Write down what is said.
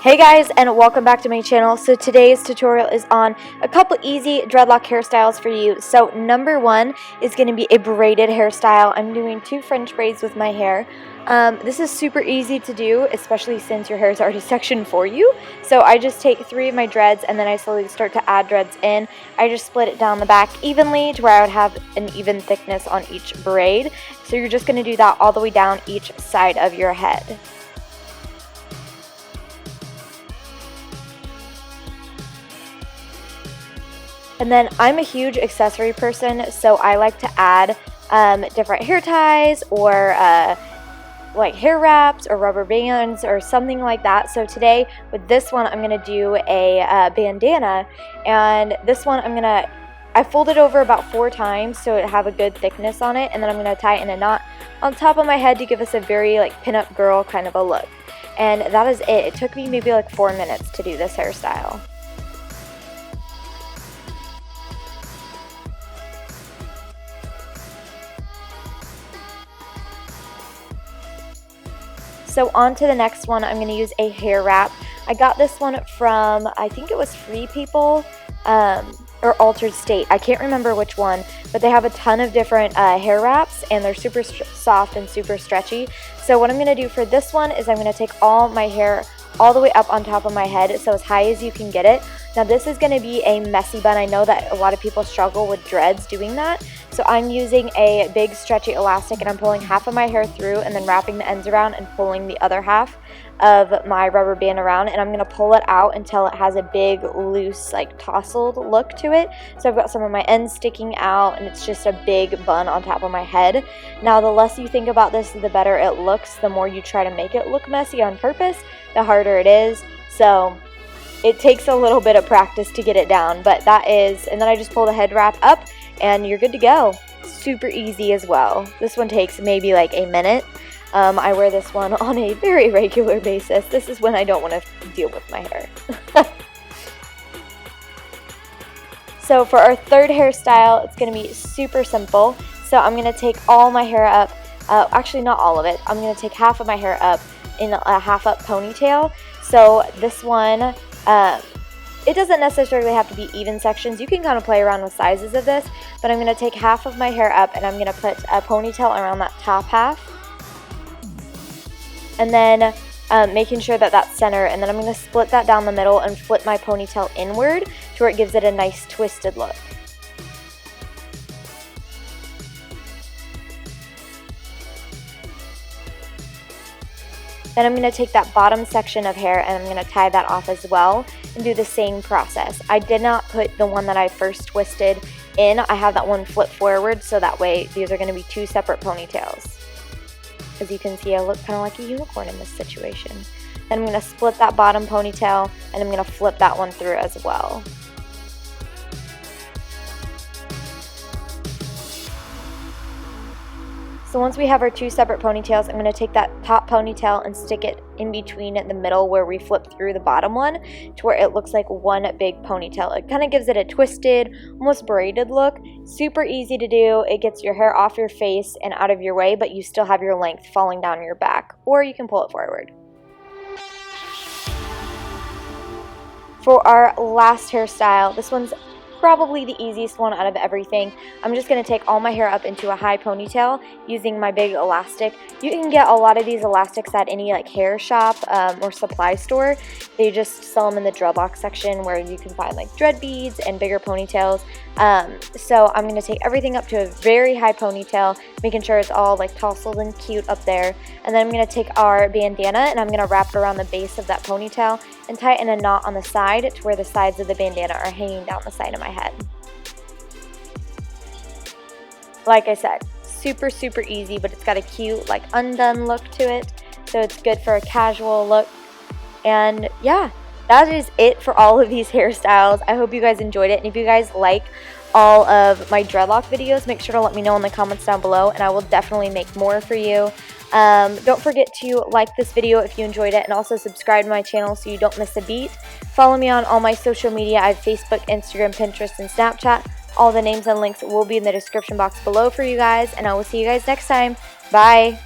Hey guys, and welcome back to my channel. So today's tutorial is on a couple easy dreadlock hairstyles for you. So number one is going to be a braided hairstyle. I'm doing 2 French braids with my hair. This is super easy to do, especially since your hair is already sectioned for you. So I just take 3 of my dreads and then I slowly start to add dreads in. I just split it down the back evenly to where I would have an even thickness on each braid. So you're just going to do that all the way down each side of your head. And then I'm a huge accessory person, so I like to add different hair ties or like hair wraps or rubber bands or something like that. So today with this one I'm going to do a bandana, and this one I fold it over about 4 times so it have a good thickness on it, and then I'm going to tie it in a knot on top of my head to give us a very like pinup girl kind of a look. And that is it. It took me maybe like 4 minutes to do this hairstyle. So on to the next one, I'm going to use a hair wrap. I got this one from, I think it was Free People or Altered State. I can't remember which one, but they have a ton of different hair wraps, and they're super soft and super stretchy. So what I'm going to do for this one is I'm going to take all my hair all the way up on top of my head, so as high as you can get it. Now this is going to be a messy bun. I know that a lot of people struggle with dreads doing that. So I'm using a big stretchy elastic, and I'm pulling half of my hair through and then wrapping the ends around and pulling the other half of my rubber band around, and I'm going to pull it out until it has a big loose like tousled look to it. So I've got some of my ends sticking out and it's just a big bun on top of my head. Now the less you think about this, the better it looks. The more you try to make it look messy on purpose, the harder it is. So it takes a little bit of practice to get it down, but that is, and then I just pull the head wrap up and you're good to go. Super easy as well. This one takes maybe like a minute. I wear this one on a very regular basis. This is when I don't want to deal with my hair. So for our third hairstyle, it's going to be super simple. So I'm going to take all my hair up, actually not all of it, I'm going to take half of my hair up in a half up ponytail. So this one, it doesn't necessarily have to be even sections. You can kind of play around with sizes of this, but I'm going to take half of my hair up and I'm going to put a ponytail around that top half. And then making sure that that's center, and then I'm going to split that down the middle and flip my ponytail inward to where it gives it a nice twisted look. Then I'm going to take that bottom section of hair and I'm going to tie that off as well and do the same process. I did not put the one that I first twisted in. I have that one flip forward, so that way these are going to be 2 separate ponytails. As you can see, I look kind of like a unicorn in this situation. Then I'm going to split that bottom ponytail and I'm going to flip that one through as well. So once we have our 2 separate ponytails, I'm going to take that top ponytail and stick it in between the middle where we flip through the bottom one to where it looks like one big ponytail. It kind of gives it a twisted, almost braided look. Super easy to do. It gets your hair off your face and out of your way, but you still have your length falling down your back, or you can pull it forward. For our last hairstyle, this one's probably the easiest one out of everything. I'm just going to take all my hair up into a high ponytail using my big elastic. You can get a lot of these elastics at any like hair shop or supply store. They just sell them in the dreadlock section where you can find like dread beads and bigger ponytails. So I'm going to take everything up to a very high ponytail, making sure it's all like tousled and cute up there. And then I'm going to take our bandana and I'm going to wrap it around the base of that ponytail and tie it in a knot on the side to where the sides of the bandana are hanging down the side of my head. Like I said, super easy, but it's got a cute like undone look to it, so it's good for a casual look. And yeah, that is it for all of these hairstyles. I hope you guys enjoyed it, and if you guys like all of my dreadlock videos, make sure to let me know in the comments down below and I will definitely make more for you. Don't forget to like this video if you enjoyed it, and also subscribe to my channel so you don't miss a beat. Follow me on all my social media. I have Facebook, Instagram, Pinterest, and Snapchat. All the names and links will be in the description box below for you guys, and I will see you guys next time. Bye!